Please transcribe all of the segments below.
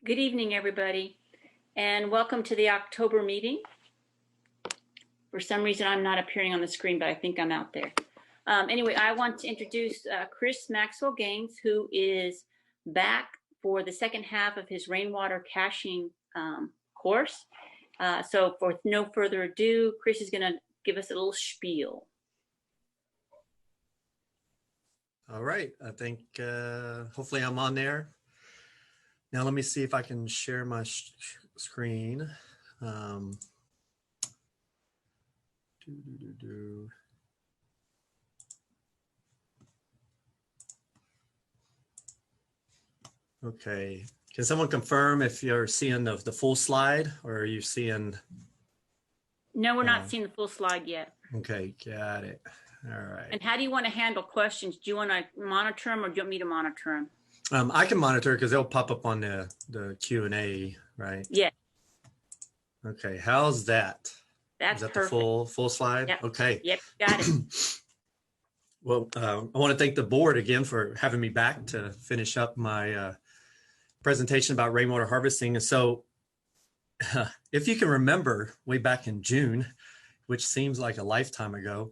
Good evening, everybody, and welcome to the October meeting. For some reason, I'm not appearing on the screen, but I think I'm out there. Anyway, I want to introduce Chris Maxwell-Gaines, who is back for the second half of his rainwater caching course. So for no further ado, Chris is going to give us a little spiel. All right, I think hopefully I'm on there. Now let me see if I can share my screen. Okay, can someone confirm if you're seeing the full slide, or are you seeing? No, we're not seeing the full slide yet. Okay, got it. All right. And how do you want to handle questions? Do you want to monitor them, or do you want me to monitor them? I can monitor because they'll pop up on the Q&A, right? Yeah. Okay, how's that? That's Is that perfect. the full slide? Yep. Okay. Yep, got it. Well, I want to thank the board again for having me back to finish up my presentation about rainwater harvesting. And so if you can remember way back in June, which seems like a lifetime ago,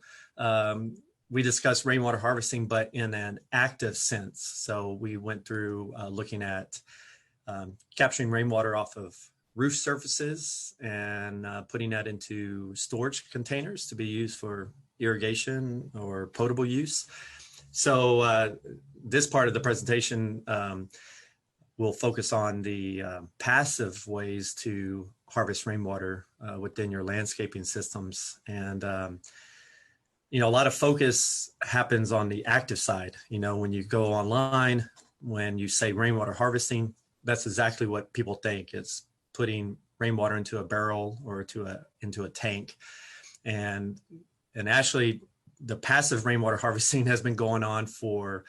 we discussed rainwater harvesting, but in an active sense. So we went through looking at capturing rainwater off of roof surfaces and putting that into storage containers to be used for irrigation or potable use. So this part of the presentation will focus on the passive ways to harvest rainwater within your landscaping systems. And you know, a lot of focus happens on the active side. You know, when you go online, when you say rainwater harvesting, that's exactly what people think. It's putting rainwater into a barrel or into a tank. And actually, the passive rainwater harvesting has been going on for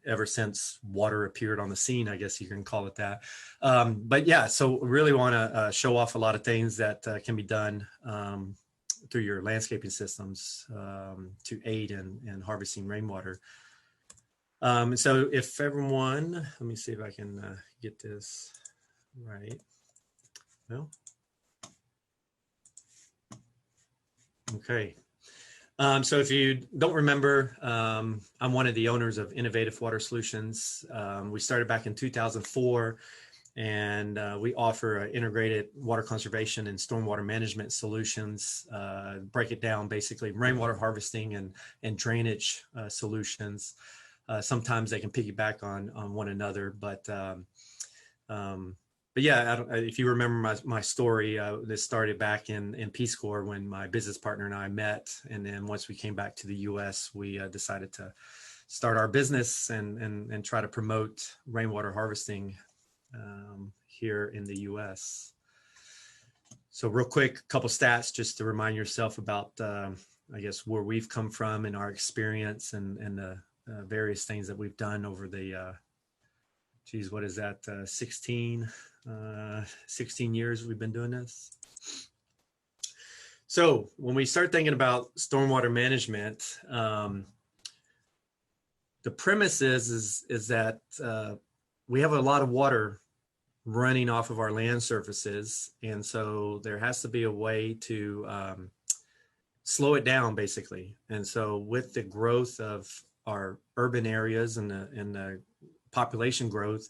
ever since water appeared on the scene, I guess you can call it that. But yeah, so really want to show off a lot of things that can be done through your landscaping systems to aid in harvesting rainwater. So if everyone, let me see if I can get this right. No? Okay. So if you don't remember, I'm one of the owners of Innovative Water Solutions. We started back in 2004, and we offer integrated water conservation and stormwater management solutions. Break it down, basically rainwater harvesting and drainage solutions. Sometimes they can piggyback on one another, but yeah, if you remember my story, this started back in Peace Corps when my business partner and I met. And then once we came back to the US, we decided to start our business and try to promote rainwater harvesting here in the US. So real quick, a couple stats just to remind yourself about, I guess, where we've come from and our experience and the various things that we've done over the, geez, what is that, 16 years we've been doing this. So when we start thinking about stormwater management, the premise is that we have a lot of water running off of our land surfaces. And so there has to be a way to slow it down, basically. And so with the growth of our urban areas and the population growth,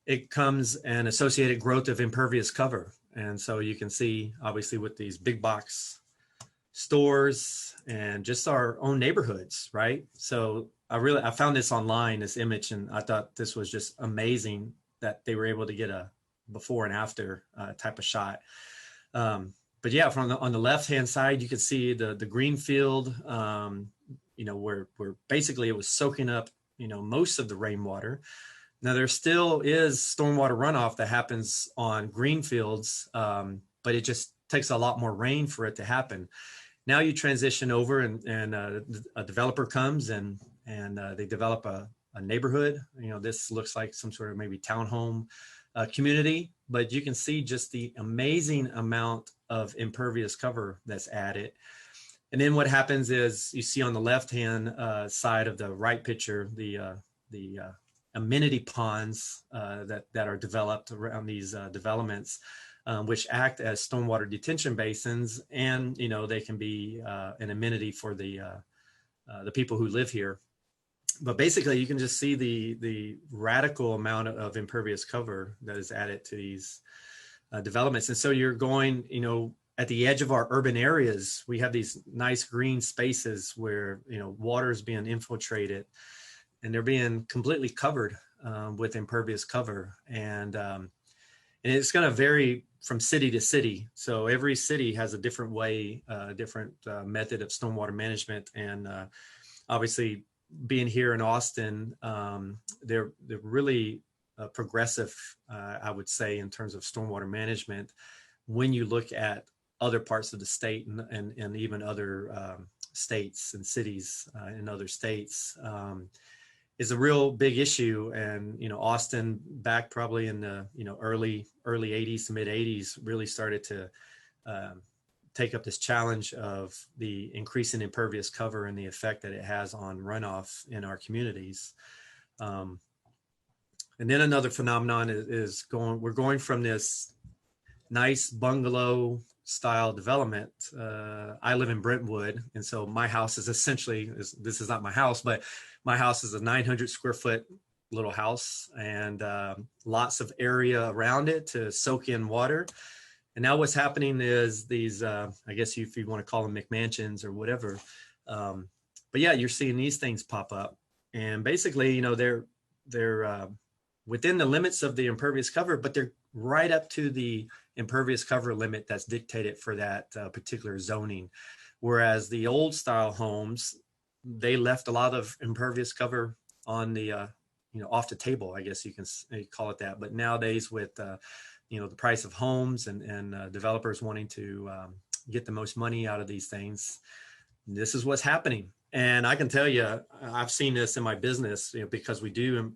it comes an associated growth of impervious cover. And so you can see, obviously, with these big box stores and just our own neighborhoods, right? So I found this online, this image, and I thought this was just amazing that they were able to get a before and after type of shot. But yeah, on the left-hand side, you can see the green field, you know, where basically it was soaking up, you know, most of the rainwater. Now there still is stormwater runoff that happens on green fields, but it just takes a lot more rain for it to happen. Now you transition over and a developer comes and they develop a neighborhood. You know, this looks like some sort of maybe townhome community, but you can see just the amazing amount of impervious cover that's added. And then what happens is you see on the left-hand side of the right picture, the amenity ponds that are developed around these developments, which act as stormwater detention basins, and they can be an amenity for the people who live here. But basically, you can just see the radical amount of impervious cover that is added to these developments. And so you're going, at the edge of our urban areas, we have these nice green spaces where water is being infiltrated, and they're being completely covered with impervious cover. And it's going to vary from city to city. So every city has a different way, different method of stormwater management. And obviously, being here in Austin, they're really progressive, I would say, in terms of stormwater management. When you look at other parts of the state and even other states and cities in other states, is a real big issue. And Austin, back probably in the early 80s to mid 80s, really started to take up this challenge of the increasing impervious cover and the effect that it has on runoff in our communities. And then another phenomenon is we're going from this nice bungalow style development. I live in Brentwood, and so my house is essentially, this is not my house, but my house is a 900 square foot little house, and lots of area around it to soak in water. And now what's happening is these, I guess if you want to call them McMansions or whatever, but yeah, you're seeing these things pop up. And basically, they're within the limits of the impervious cover, but they're right up to the impervious cover limit that's dictated for that particular zoning. Whereas the old style homes, they left a lot of impervious cover on the, off the table, I guess you can call it that. But nowadays with, the price of homes and developers wanting to get the most money out of these things, this is what's happening. And I can tell you, I've seen this in my business, because we do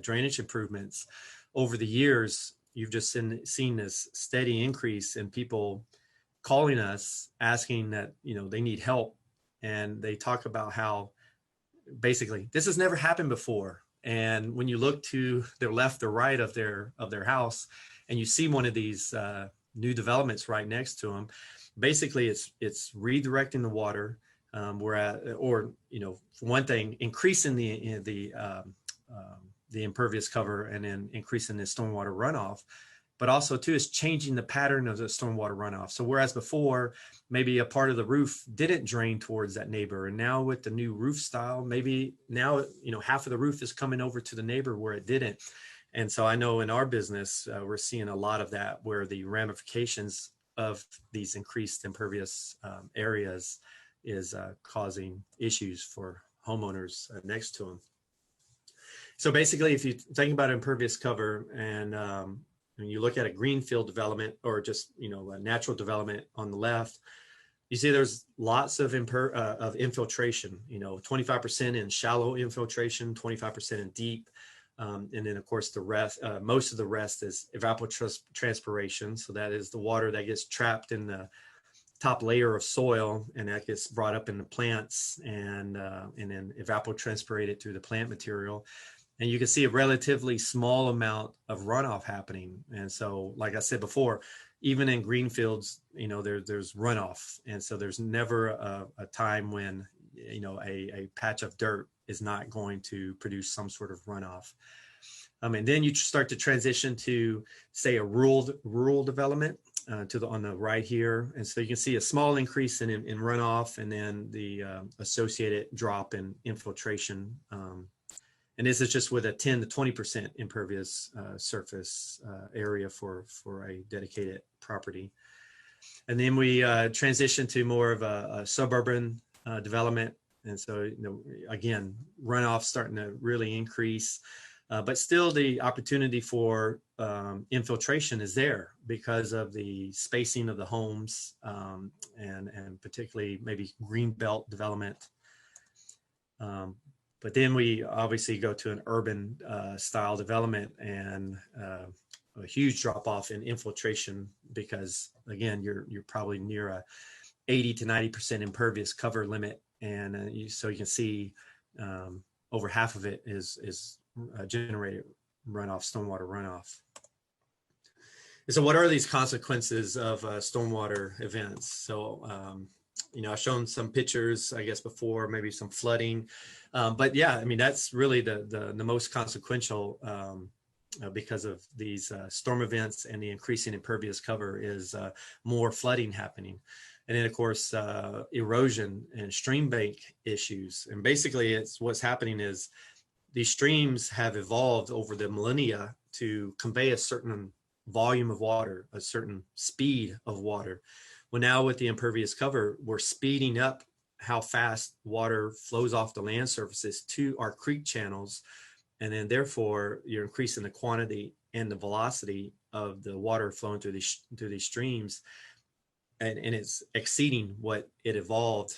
drainage improvements over the years. You've just seen this steady increase in people calling us, asking that, they need help. And they talk about how basically this has never happened before. And when you look to the left or right of their house, and you see one of these new developments right next to them, basically it's redirecting the water. For one thing, increasing the impervious cover and then increasing the stormwater runoff, but also too is changing the pattern of the stormwater runoff. So whereas before maybe a part of the roof didn't drain towards that neighbor, and now with the new roof style, maybe now half of the roof is coming over to the neighbor where it didn't. And so I know in our business we're seeing a lot of that, where the ramifications of these increased impervious areas is causing issues for homeowners next to them. So basically, if you think about impervious cover and you look at a greenfield development or just a natural development on the left, you see there's lots of infiltration. 25% in shallow infiltration, 25% in deep, and then of course the rest, most of the rest is evapotranspiration. So that is the water that gets trapped in the top layer of soil, and that gets brought up in the plants and then evapotranspirated through the plant material. And you can see a relatively small amount of runoff happening. And so, like I said before, even in greenfields, there's runoff. And so there's never a time when, a patch of dirt is not going to produce some sort of runoff. And then you start to transition to, say, a rural development on the right here. And so you can see a small increase in runoff, and then the associated drop in infiltration. And this is just with a 10 to 20% impervious surface area for a dedicated property. And then we transition to more of a suburban development. And so, again, runoff starting to really increase, but still the opportunity for infiltration is there because of the spacing of the homes and particularly maybe greenbelt development. But then we obviously go to an urban style development and a huge drop off in infiltration because, again, you're probably near a 80 to 90% impervious cover limit. And so you can see over half of it is generated runoff, stormwater runoff. And so what are these consequences of stormwater events? So, I've shown some pictures, I guess, before, maybe some flooding. But yeah, I mean, that's really the most consequential because of these storm events and the increasing impervious cover is more flooding happening. And then, of course, erosion and stream bank issues. And basically, what's happening is these streams have evolved over the millennia to convey a certain volume of water, a certain speed of water. Well, now with the impervious cover, we're speeding up how fast water flows off the land surfaces to our creek channels. And then therefore you're increasing the quantity and the velocity of the water flowing through these streams. And it's exceeding what it evolved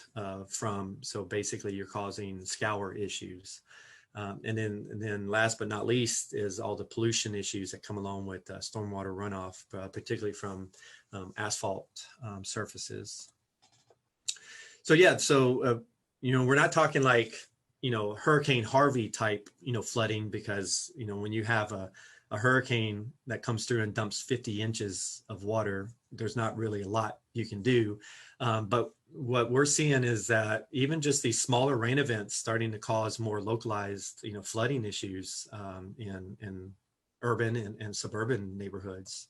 from. So basically you're causing scour issues. And then last but not least is all the pollution issues that come along with stormwater runoff, particularly from asphalt surfaces. So yeah, we're not talking like, Hurricane Harvey type, flooding, because, when you have a hurricane that comes through and dumps 50 inches of water, there's not really a lot you can do. But what we're seeing is that even just these smaller rain events starting to cause more localized, flooding issues in urban and suburban neighborhoods.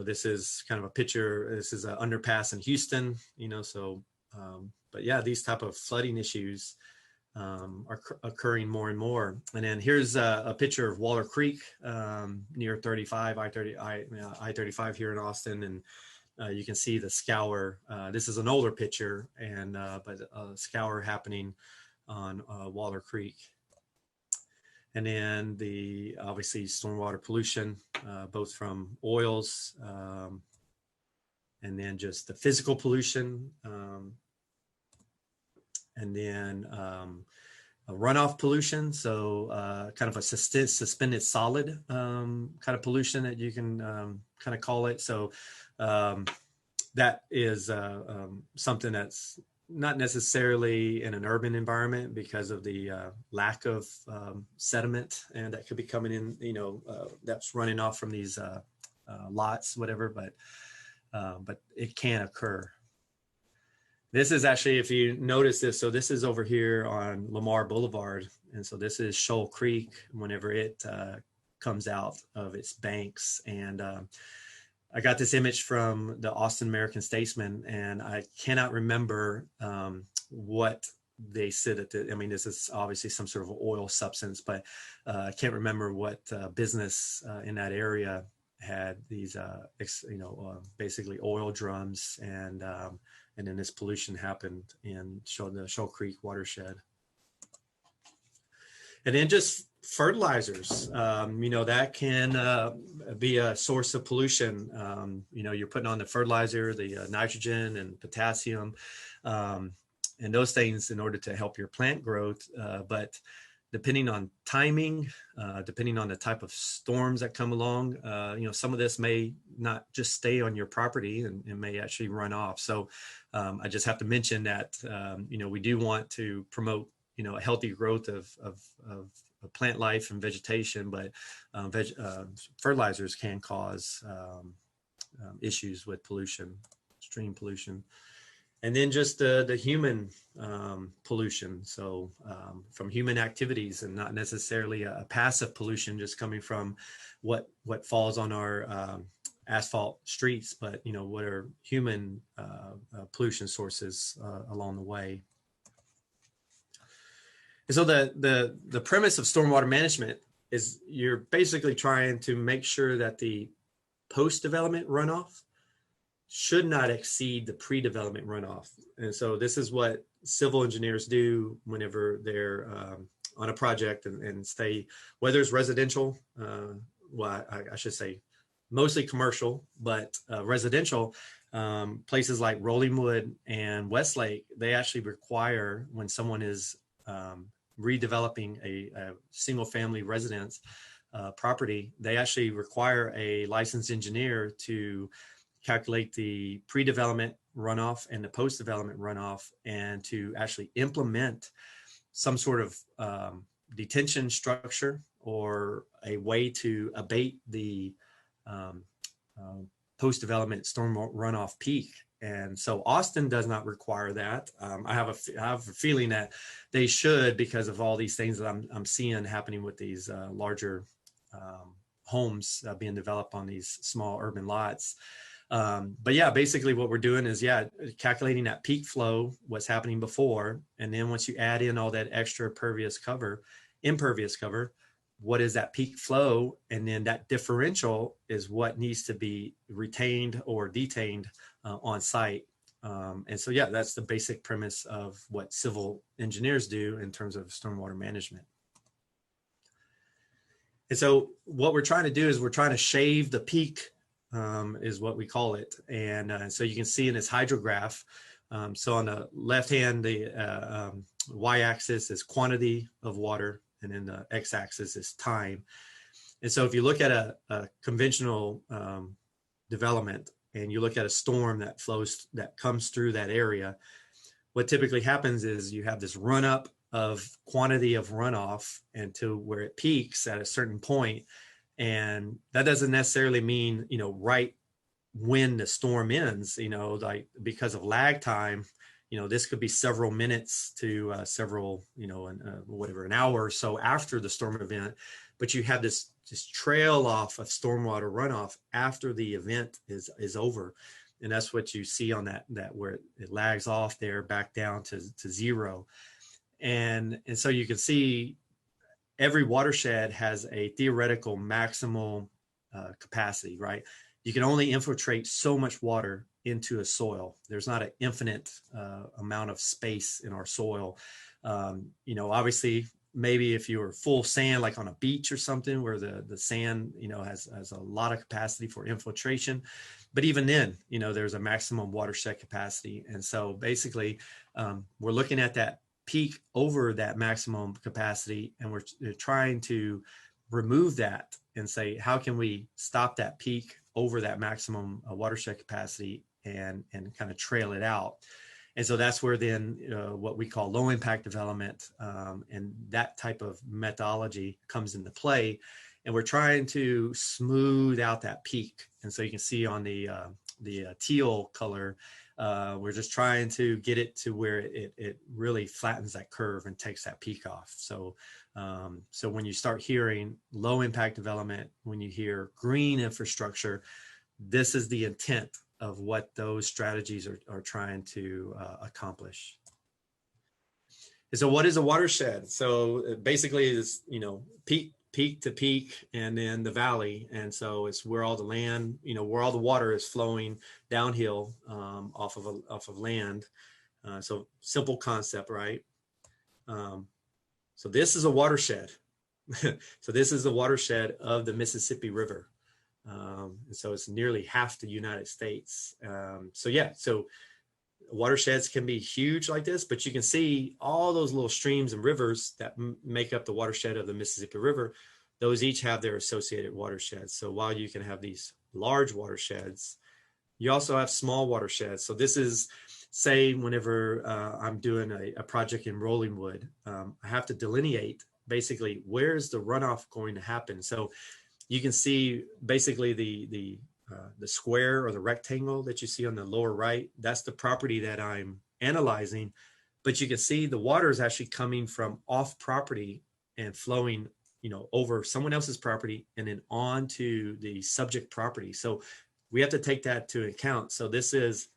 This is kind of a picture. This is an underpass in Houston, but yeah, these type of flooding issues are occurring more and more. And then here's a picture of Waller Creek near I-35 here in Austin, and you can see the scour. This is an older picture, but scour happening on Waller Creek. And then obviously stormwater pollution, both from oils, and then just the physical pollution, and then runoff pollution. So kind of a suspended solid kind of pollution that you can kind of call it. So that is something that's not necessarily in an urban environment because of the lack of sediment and that could be coming in, that's running off from these lots, whatever, but it can occur. This is actually, if you notice this, so this is over here on Lamar Boulevard. And so this is Shoal Creek whenever it comes out of its banks. And I got this image from the Austin American-Statesman, and I cannot remember what they said this is obviously some sort of oil substance, but I can't remember what business in that area had these, basically oil drums, and then this pollution happened in the Shoal Creek watershed. And then just fertilizers, that can be a source of pollution. You're putting on the fertilizer, the nitrogen and potassium, and those things in order to help your plant growth. But depending on timing, depending on the type of storms that come along, some of this may not just stay on your property and may actually run off. So I just have to mention that, we do want to promote, a healthy growth of plant life and vegetation, but fertilizers can cause issues with pollution, stream pollution. And then just the human pollution. So from human activities, and not necessarily a passive pollution just coming from what falls on our asphalt streets, but what are human pollution sources along the way. And so the premise of stormwater management is you're basically trying to make sure that the post-development runoff should not exceed the pre-development runoff. And so this is what civil engineers do whenever they're on a project and stay, whether it's residential, I should say mostly commercial, but residential, places like Rollingwood and Westlake, they actually require, when someone is redeveloping a single family residence property, they actually require a licensed engineer to calculate the pre-development runoff and the post-development runoff, and to actually implement some sort of detention structure or a way to abate the post-development storm runoff peak. And so Austin does not require that. I have a feeling that they should, because of all these things that I'm seeing happening with these larger homes being developed on these small urban lots. But yeah, basically what we're doing is, calculating that peak flow, what's happening before. And then once you add in all that extra impervious cover, what is that peak flow? And then that differential is what needs to be retained or detained on site. And so, that's the basic premise of what civil engineers do in terms of stormwater management. And so what we're trying to do is we're trying to shave the peak, is what we call it. And so you can see in this hydrograph, so on the left hand, the y-axis is quantity of water, and then the x-axis is time. And so if you look at a conventional development and you look at a storm that comes through that area, what typically happens is you have this run up of quantity of runoff until where it peaks at a certain point. And that doesn't necessarily mean, right when the storm ends, like because of lag time, this could be several minutes to several, an hour or so after the storm event. But you have this trail off of stormwater runoff after the event is over. And that's what you see on that where it lags off there back down to zero. And so you can see every watershed has a theoretical maximal capacity, right? You can only infiltrate so much water into a soil. There's not an infinite amount of space in our soil. Obviously, maybe if you were full sand, like on a beach or something where the sand, has a lot of capacity for infiltration. But even then, there's a maximum watershed capacity. And so basically, we're looking at that peak over that maximum capacity, and we're trying to remove that and say, how can we stop that peak over that maximum watershed capacity and kind of trail it out? And so that's where then what we call low impact development and that type of methodology comes into play. And we're trying to smooth out that peak. And so you can see on the teal color, we're just trying to get it to where it really flattens that curve and takes that peak off. So when you start hearing low impact development, when you hear green infrastructure, this is the intent of what those strategies are trying to accomplish. And so what is a watershed? So basically it's, peak to peak and then the valley. And so it's where all the land, where all the water is flowing downhill off of land. So simple concept, right? So this is a watershed. So this is the watershed of the Mississippi River. And so it's nearly half the United States. So watersheds can be huge like this, but you can see all those little streams and rivers that make up the watershed of the Mississippi River. Those each have their associated watersheds. So while you can have these large watersheds, you also have small watersheds. So this is, say, whenever I'm doing a project in Rollingwood, I have to delineate basically where's the runoff going to happen. So you can see basically the square or the rectangle that you see on the lower right. That's the property that I'm analyzing, but you can see the water is actually coming from off property and flowing, over someone else's property and then on to the subject property. So we have to take that to account. So this is,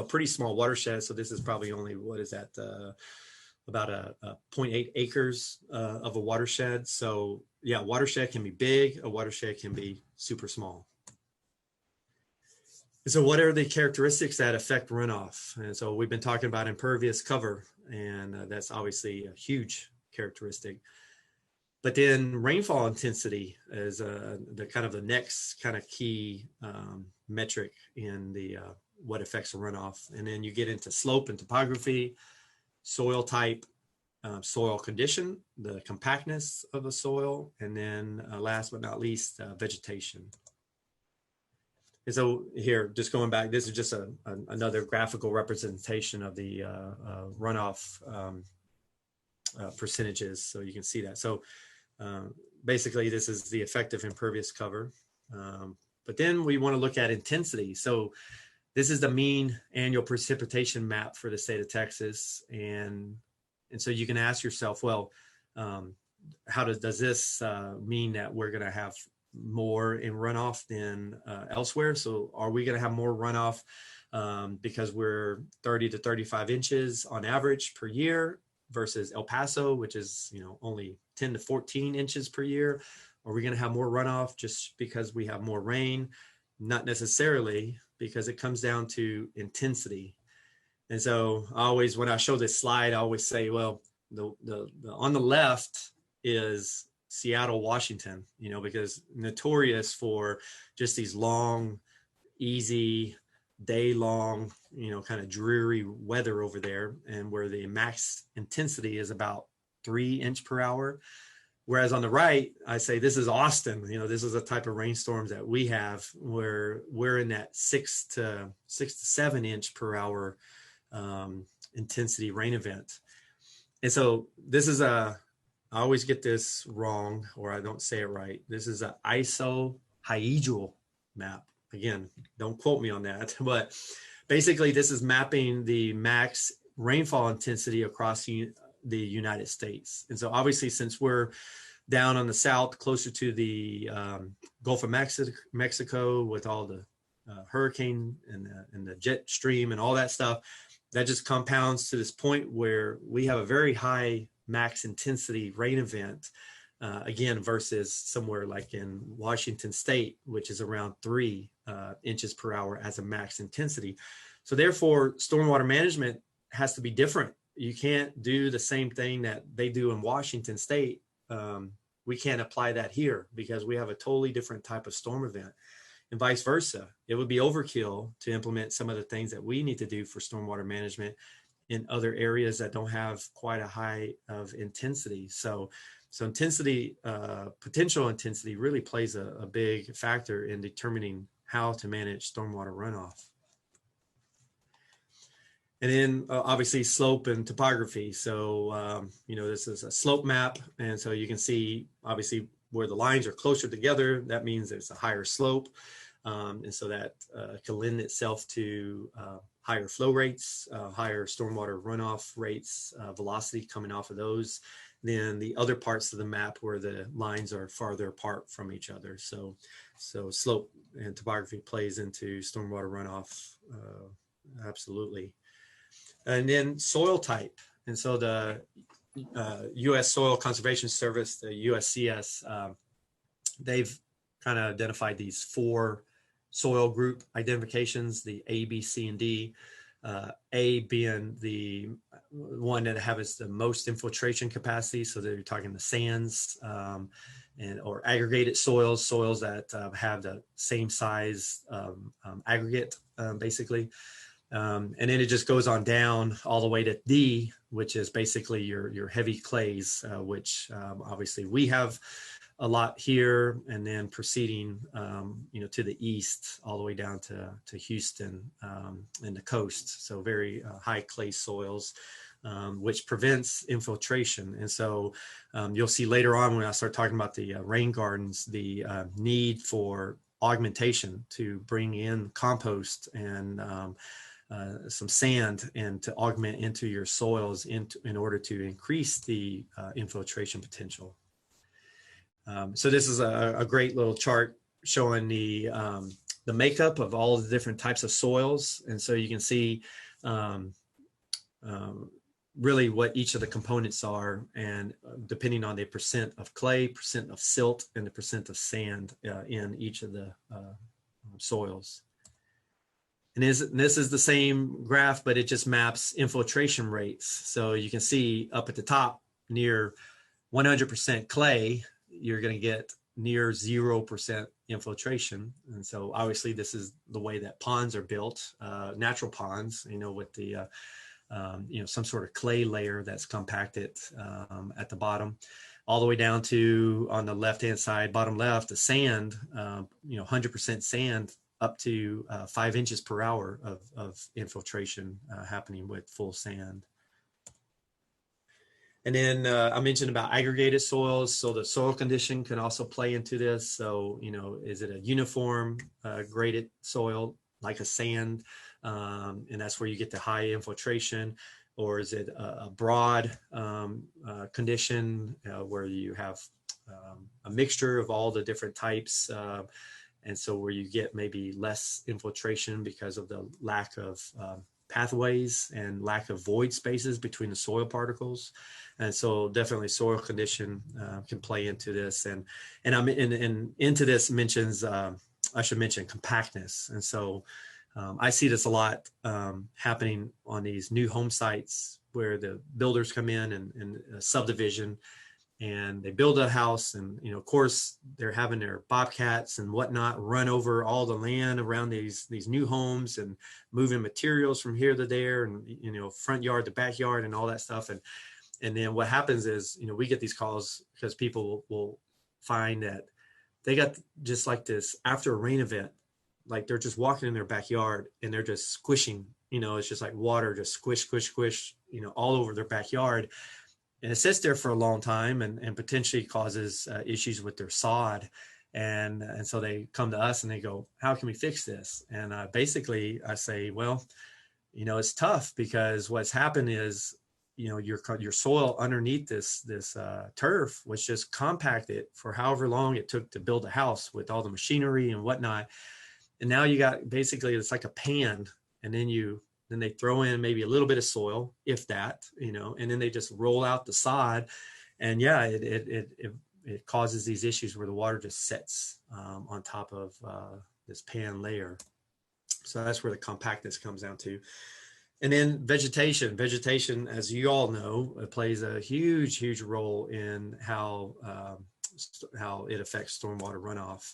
pretty small watershed. So this is probably only, about a 0.8 acres of a watershed. So yeah, watershed can be big, a watershed can be super small. And so what are the characteristics that affect runoff? And so we've been talking about impervious cover, and that's obviously a huge characteristic. But then rainfall intensity is the next kind of key metric in the what affects the runoff. And then you get into slope and topography, soil type, soil condition, the compactness of the soil, and then last but not least, vegetation. And so here, just going back, this is just another graphical representation of the runoff percentages, so you can see that. So basically, this is the effective impervious cover. But then we want to look at intensity. So this is the mean annual precipitation map for the state of Texas. And so you can ask yourself, well, how does this mean that we're going to have more in runoff than elsewhere? So are we going to have more runoff because we're 30 to 35 inches on average per year versus El Paso, which is, only 10 to 14 inches per year? Are we going to have more runoff just because we have more rain? Not necessarily, because it comes down to intensity. And so when I show this slide, I always say, well, the on the left is Seattle, Washington, because notorious for just these long, easy, day-long, kind of dreary weather over there, and where the max intensity is about 3 inches per hour. Whereas on the right, I say this is Austin. This is a type of rainstorms that we have where we're in that 6 to 7 inch per hour intensity rain event. And so this is I always get this wrong, or I don't say it right. This is an isohedral map. Again, don't quote me on that, but basically this is mapping the max rainfall intensity across the United States. And so obviously, since we're down on the south, closer to the Gulf of Mexico with all the hurricane and the jet stream and all that stuff, that just compounds to this point where we have a very high max intensity rain event, again, versus somewhere like in Washington State, which is around 3 inches per hour as a max intensity. So therefore, stormwater management has to be different. You can't do the same thing that they do in Washington State. We can't apply that here because we have a totally different type of storm event, and vice versa. It would be overkill to implement some of the things that we need to do for stormwater management in other areas that don't have quite a high of intensity. So intensity, potential intensity really plays a big factor in determining how to manage stormwater runoff. And then obviously slope and topography. So, this is a slope map. And so you can see obviously where the lines are closer together, that means there's a higher slope. And so that can lend itself to higher flow rates, higher stormwater runoff rates, velocity coming off of those, than the other parts of the map where the lines are farther apart from each other. So slope and topography plays into stormwater runoff, absolutely. And then soil type. And so the U.S. Soil Conservation Service, the USCS, they've kind of identified these 4 soil group identifications, the A, B, C, and D. A being the one that has the most infiltration capacity. So they're talking the sands or aggregated soils that have the same size aggregate, basically. And then it just goes on down all the way to D, which is basically your heavy clays, which obviously we have a lot here, and then proceeding, to the east all the way down to Houston and the coast. So very high clay soils, which prevents infiltration. And so you'll see later on when I start talking about the rain gardens, the need for augmentation to bring in compost and some sand and to augment into your soils in order to increase the infiltration potential. So this is a great little chart showing the makeup of all the different types of soils. And so you can see really what each of the components are, and depending on the percent of clay, percent of silt, and the percent of sand in each of the soils. And this is the same graph, but it just maps infiltration rates. So you can see up at the top near 100% clay, you're going to get near 0% infiltration. And so obviously this is the way that ponds are built, natural ponds, with the, some sort of clay layer that's compacted at the bottom, all the way down to, on the left-hand side, bottom left, the sand, 100% sand, up to 5 inches per hour of infiltration happening with full sand. And then I mentioned about aggregated soils. So the soil condition can also play into this. So, is it a uniform graded soil like a sand? And that's where you get the high infiltration. Or is it a broad condition where you have a mixture of all the different types? And so where you get maybe less infiltration because of the lack of pathways and lack of void spaces between the soil particles. And so definitely soil condition can play into this. And I'm into this mentions, I should mention compactness. And so I see this a lot happening on these new home sites where the builders come in and a subdivision, and they build a house, and of course they're having their bobcats and whatnot run over all the land around these new homes and moving materials from here to there, and front yard to backyard and all that stuff. And then what happens is we get these calls because people will find that they got just like this after a rain event, like they're just walking in their backyard and they're just squishing, it's just like water just squish all over their backyard. And it sits there for a long time and potentially causes issues with their sod. And so they come to us and they go, how can we fix this? And basically I say, well, it's tough because what's happened is, your soil underneath this turf was just compacted for however long it took to build a house with all the machinery and whatnot. And now you got basically, it's like a pan, and then they throw in maybe a little bit of soil, if that, and then they just roll out the sod. And yeah, it causes these issues where the water just sits on top of this pan layer. So that's where the compactness comes down to. And then vegetation, as you all know, it plays a huge role in how it affects stormwater runoff.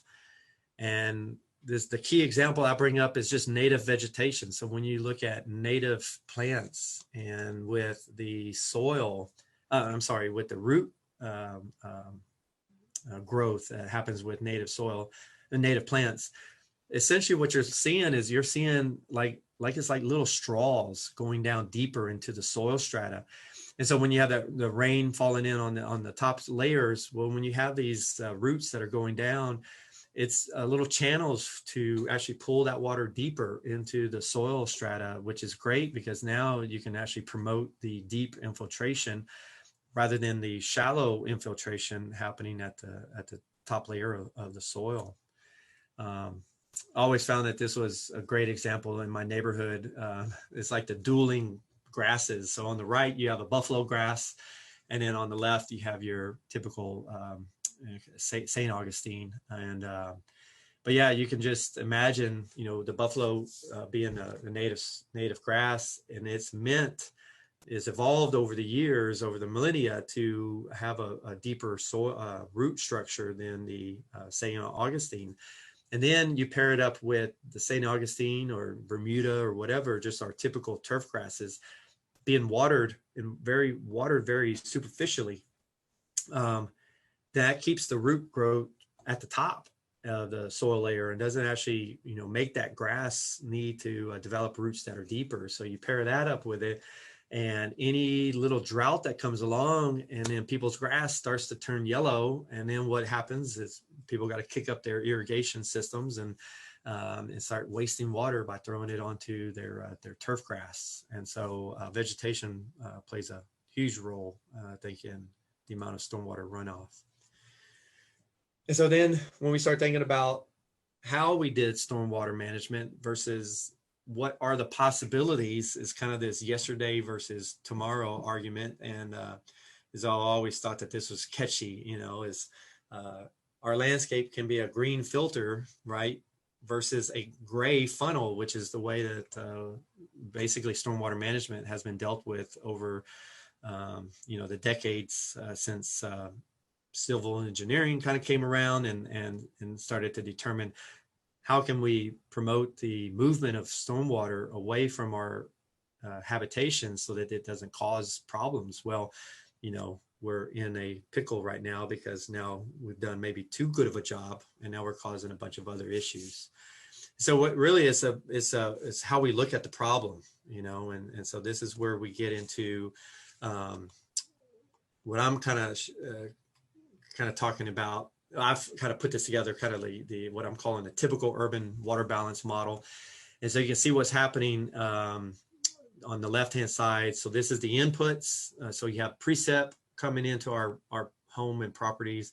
And the key example I bring up is just native vegetation. So when you look at native plants and with the soil, with the root growth that happens with native soil and native plants, essentially what you're seeing like it's like little straws going down deeper into the soil strata. And so when you have the rain falling in on the top layers, well, when you have these roots that are going down, it's little channels to actually pull that water deeper into the soil strata, which is great because now you can actually promote the deep infiltration rather than the shallow infiltration happening at the top layer of the soil. I always found that this was a great example in my neighborhood. It's like the dueling grasses. So on the right, you have a buffalo grass, and then on the left, you have your typical St. Augustine. And but yeah, you can just imagine, the buffalo being a native grass, and it's evolved over the years, over the millennia, to have a deeper soil root structure than the St. Augustine. And then you pair it up with the St. Augustine or Bermuda or whatever, just our typical turf grasses being watered very superficially. That keeps the root growth at the top of the soil layer and doesn't actually, make that grass need to develop roots that are deeper. So you pair that up with it, and any little drought that comes along, and then people's grass starts to turn yellow. And then what happens is people got to kick up their irrigation systems and start wasting water by throwing it onto their turf grass. And so vegetation plays a huge role, I think, in the amount of stormwater runoff. And so then when we start thinking about how we did stormwater management versus what are the possibilities, is kind of this yesterday versus tomorrow argument. And is I always thought that this was catchy, our landscape can be a green filter, right? Versus a gray funnel, which is the way that basically stormwater management has been dealt with over, the decades since civil engineering kind of came around and started to determine how can we promote the movement of stormwater away from our habitation so that it doesn't cause problems. Well, we're in a pickle right now because now we've done maybe too good of a job, and now we're causing a bunch of other issues. So what really is how we look at the problem, and so this is where we get into what I'm kind of talking about, I've kind of put this together, kind of the what I'm calling a typical urban water balance model. And so you can see what's happening on the left-hand side. So this is the inputs. So you have precip coming into our home and properties.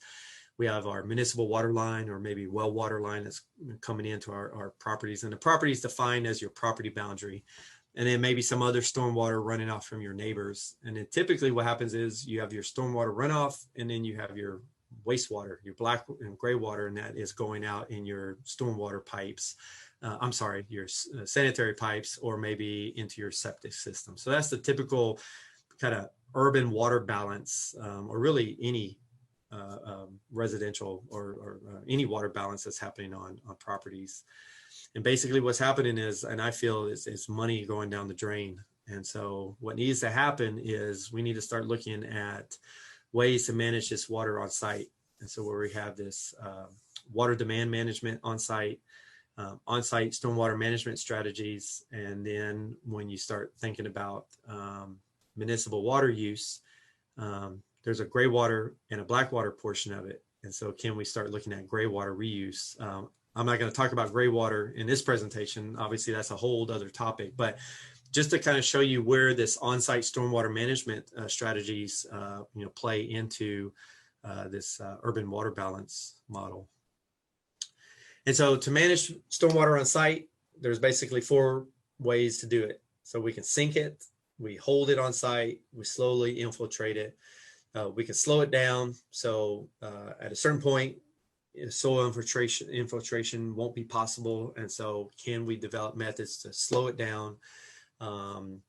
We have our municipal water line, or maybe well water line, that's coming into our properties. And the property is defined as your property boundary. And then maybe some other stormwater running off from your neighbors. And then typically what happens is you have your stormwater runoff, and then you have your wastewater, your black and gray water, and that is going out in your stormwater pipes. I'm sorry, your sanitary pipes, or maybe into your septic system. So that's the typical kind of urban water balance, or really any residential or any water balance that's happening on properties. And basically what's happening is, and I feel is money going down the drain. And so what needs to happen is we need to start looking at ways to manage this water on site. And so where we have this water demand management on site, on-site stormwater management strategies. And then when you start thinking about municipal water use, there's a gray water and a black water portion of it. And so can we start looking at gray water reuse? I'm not going to talk about gray water in this presentation. Obviously, that's a whole other topic. But just to kind of show you where this on-site stormwater management strategies play into this urban water balance model. And so to manage stormwater on site, there's basically 4 ways to do it. So we can sink it, we hold it on site, we slowly infiltrate it. We can slow it down. So at a certain point, soil infiltration won't be possible. And so can we develop methods to slow it down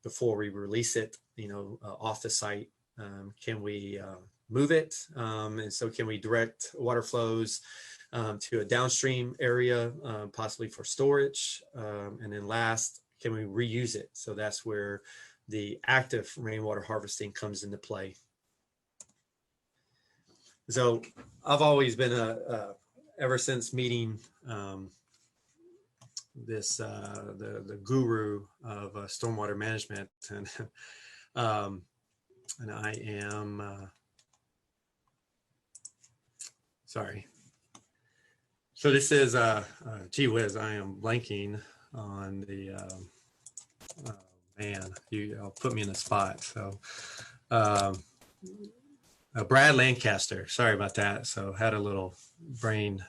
before we release it, off the site? Can we move it? And so can we direct water flows to a downstream area, possibly for storage? And then last, can we reuse it? So that's where the active rainwater harvesting comes into play. So I've always been ever since meeting the guru of stormwater management, and I am sorry. So this is gee whiz, I am blanking on the man. I'll put me in a spot. So. Brad Lancaster, sorry about that. So had a little brain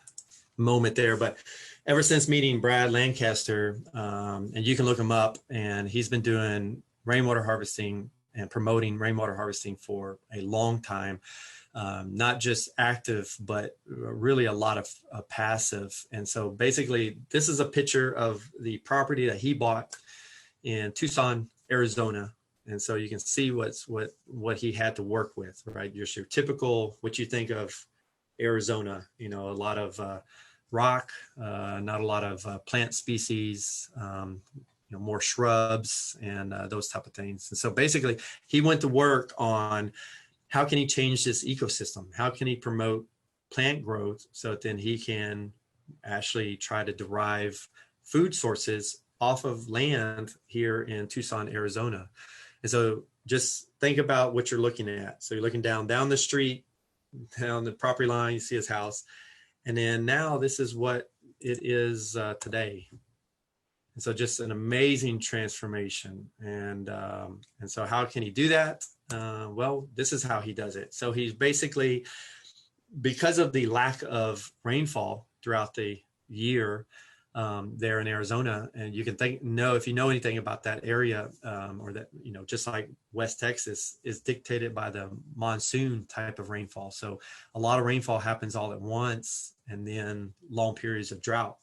moment there, but ever since meeting Brad Lancaster, and you can look him up, and he's been doing rainwater harvesting and promoting rainwater harvesting for a long time, not just active, but really a lot of passive. And so basically this is a picture of the property that he bought in Tucson, Arizona. And so you can see what he had to work with, right? Your typical, what you think of Arizona, a lot of rock, not a lot of plant species, more shrubs and those type of things. And so basically he went to work on how can he change this ecosystem? How can he promote plant growth so that then he can actually try to derive food sources off of land here in Tucson, Arizona. And so just think about what you're looking at. So you're looking down the street, down the property line, you see his house. And then now this is what it is today. And so just an amazing transformation. And so how can he do that? Well, this is how he does it. So he's basically, because of the lack of rainfall throughout the year, there in Arizona, and you can if you know anything about that area, or that, just like West Texas is dictated by the monsoon type of rainfall. So a lot of rainfall happens all at once, and then long periods of drought,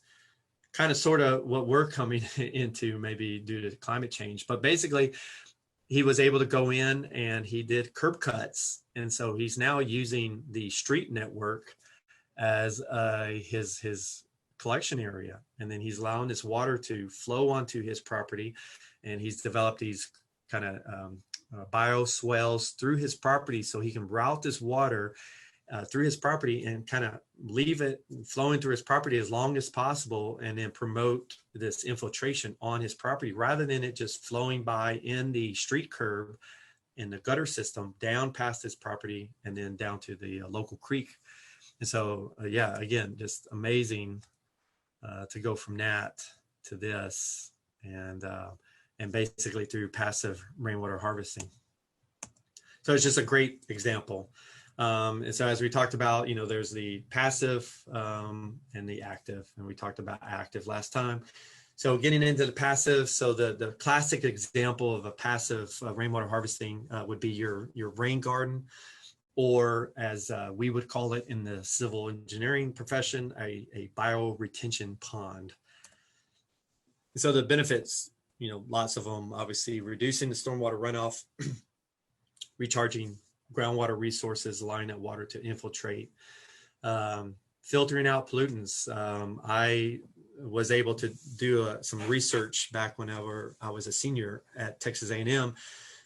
kind of sort of what we're coming into maybe due to climate change. But basically he was able to go in and he did curb cuts. And so he's now using the street network as his collection area, and then he's allowing this water to flow onto his property, and he's developed these kind of bioswales through his property so he can route this water through his property and kind of leave it flowing through his property as long as possible, and then promote this infiltration on his property rather than it just flowing by in the street curb in the gutter system down past this property and then down to the local creek. And so, yeah, again, just amazing to go from that to this, and basically through passive rainwater harvesting. So it's just a great example. And so as we talked about, there's the passive and the active, and we talked about active last time. So getting into the passive, so the classic example of a passive rainwater harvesting would be your rain garden, or as we would call it in the civil engineering profession, a bioretention pond. So the benefits, lots of them, obviously reducing the stormwater runoff, recharging groundwater resources, allowing that water to infiltrate, filtering out pollutants. I was able to do some research back whenever I was a senior at Texas A&M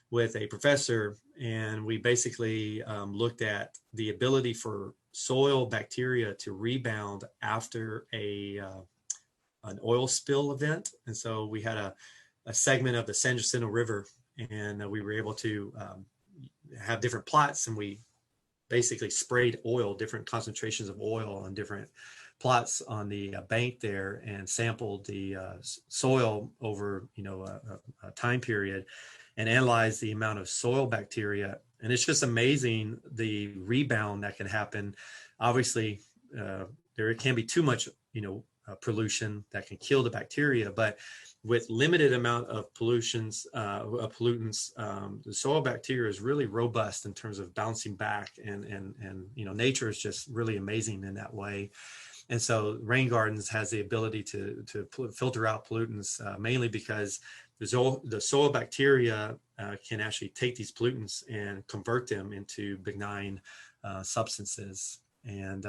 with a professor, and we basically looked at the ability for soil bacteria to rebound after an oil spill event. And so we had a segment of the San Jacinto River, and we were able to have different plots, and we basically sprayed oil, different concentrations of oil on different plots on the bank there, and sampled the soil over a time period and analyzed the amount of soil bacteria. And it's just amazing the rebound that can happen. Obviously, there can be too much pollution that can kill the bacteria, but with limited amount of pollutants, the soil bacteria is really robust in terms of bouncing back, and nature is just really amazing in that way. And so rain gardens has the ability to filter out pollutants, mainly because the soil bacteria can actually take these pollutants and convert them into benign substances. And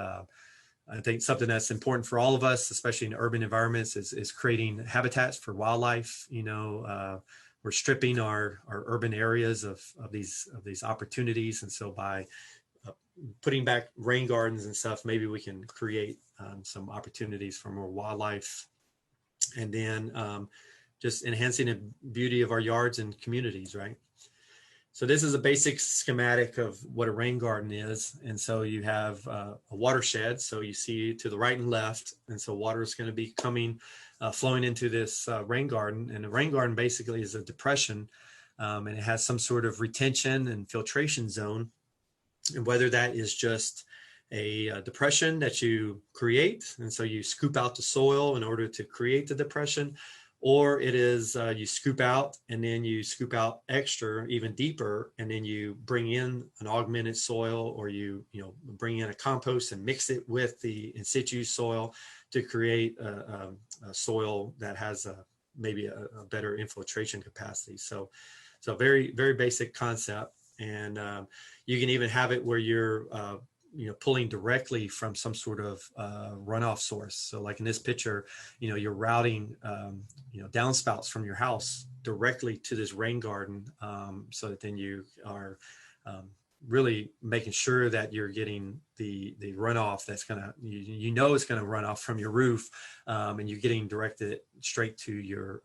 I think something that's important for all of us, especially in urban environments, is creating habitats for wildlife. We're stripping our urban areas of these opportunities, and so by putting back rain gardens and stuff, maybe we can create some opportunities for more wildlife, and then just enhancing the beauty of our yards and communities, right? So this is a basic schematic of what a rain garden is. And so you have a watershed. So you see to the right and left. And so water is going to be coming, flowing into this rain garden. And a rain garden basically is a depression, and it has some sort of retention and filtration zone. And whether that is just a depression that you create, and so you scoop out the soil in order to create the depression, or it is you scoop out and then you scoop out extra, even deeper, and then you bring in an augmented soil, or you bring in a compost and mix it with the in situ soil to create a soil that has maybe a better infiltration capacity. So very, very basic concept. And you can even have it where you're pulling directly from some sort of runoff source. So like in this picture, you're routing, downspouts from your house directly to this rain garden, so that then you are really making sure that you're getting the runoff that's gonna, it's gonna run off from your roof, and you're getting directed straight to your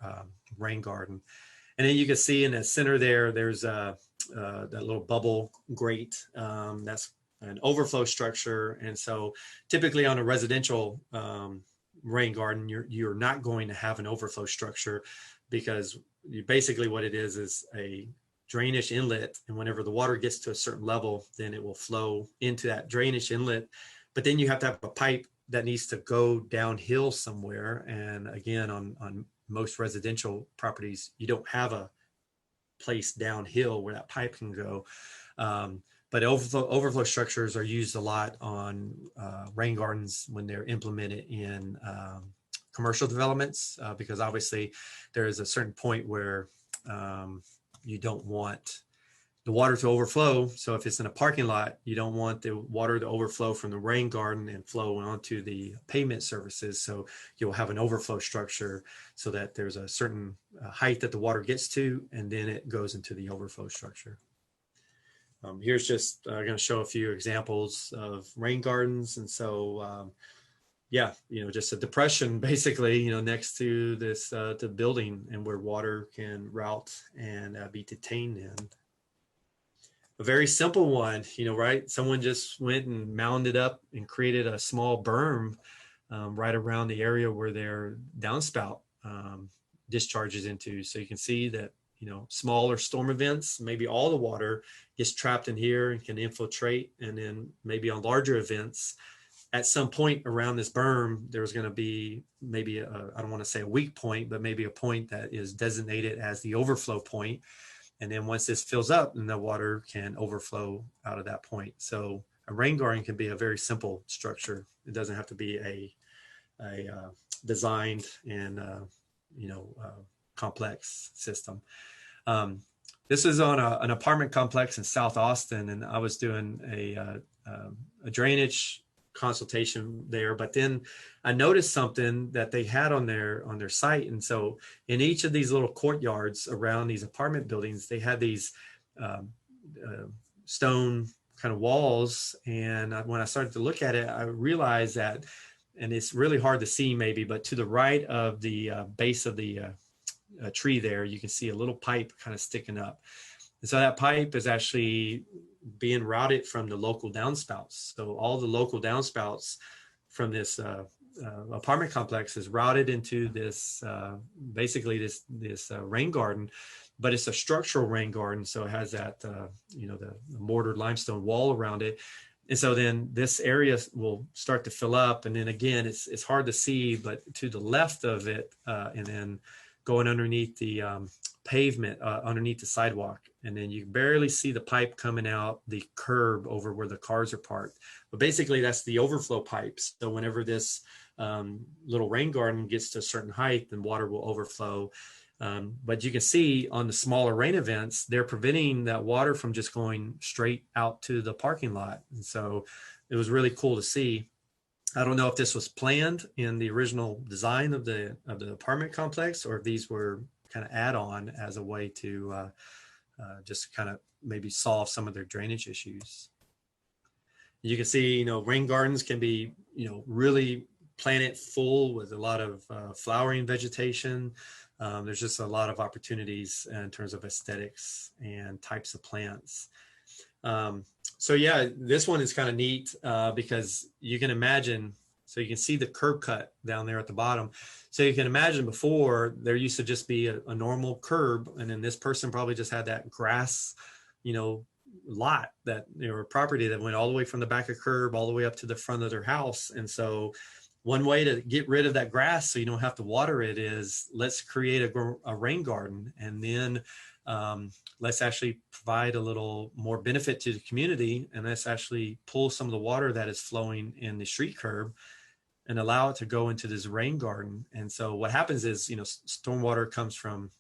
rain garden. And then you can see in the center there's that little bubble grate, that's an overflow structure. And so typically on a residential rain garden, you're not going to have an overflow structure, because basically what it is a drainage inlet. And whenever the water gets to a certain level, then it will flow into that drainage inlet. But then you have to have a pipe that needs to go downhill somewhere. And again, on most residential properties, you don't have a place downhill where that pipe can go. But overflow structures are used a lot on rain gardens when they're implemented in commercial developments, because obviously there is a certain point where you don't want the water to overflow. So if it's in a parking lot, you don't want the water to overflow from the rain garden and flow onto the pavement surfaces. So you'll have an overflow structure so that there's a certain height that the water gets to, and then it goes into the overflow structure. Here's just going to show a few examples of rain gardens. And so, just a depression basically, next to this the building, and where water can route and be detained in. a very simple one, right? Someone just went and mounded up and created a small berm right around the area where their downspout discharges into. So you can see that, smaller storm events, maybe all the water gets trapped in here and can infiltrate. And then maybe on larger events, at some point around this berm, there's going to be maybe I don't want to say a weak point, but maybe a point that is designated as the overflow point. And then once this fills up, then the water can overflow out of that point. So a rain garden can be a very simple structure. It doesn't have to be a designed and complex system. This is on an apartment complex in South Austin, and I was doing a drainage consultation there. But then I noticed something that they had on their site, and so in each of these little courtyards around these apartment buildings, they had these stone kind of walls. And when I started to look at it, I realized that, and it's really hard to see maybe, but to the right of the base of the tree there, you can see a little pipe kind of sticking up. And so that pipe is actually being routed from the local downspouts. So all the local downspouts from this apartment complex is routed into this, basically this rain garden, but it's a structural rain garden. So it has that, the mortar limestone wall around it. And so then this area will start to fill up. And then again, it's hard to see, but to the left of it, and then going underneath the pavement, underneath the sidewalk. And then you barely see the pipe coming out the curb over where the cars are parked. But basically that's the overflow pipes. So whenever this little rain garden gets to a certain height, then water will overflow. But you can see on the smaller rain events, they're preventing that water from just going straight out to the parking lot. And so it was really cool to see. I don't know if this was planned in the original design of the apartment complex, or if these were kind of add-on as a way to just kind of maybe solve some of their drainage issues. You can see, rain gardens can be, really planet full with a lot of flowering vegetation. There's just a lot of opportunities in terms of aesthetics and types of plants. So yeah, this one is kind of neat because you can imagine, so you can see the curb cut down there at the bottom. So you can imagine before there used to just be a normal curb, and then this person probably just had that grass, lot that, property that went all the way from the back of curb all the way up to the front of their house. And so one way to get rid of that grass so you don't have to water it is let's create a rain garden, and then let's actually provide a little more benefit to the community, and let's actually pull some of the water that is flowing in the street curb and allow it to go into this rain garden. And so what happens is, stormwater comes from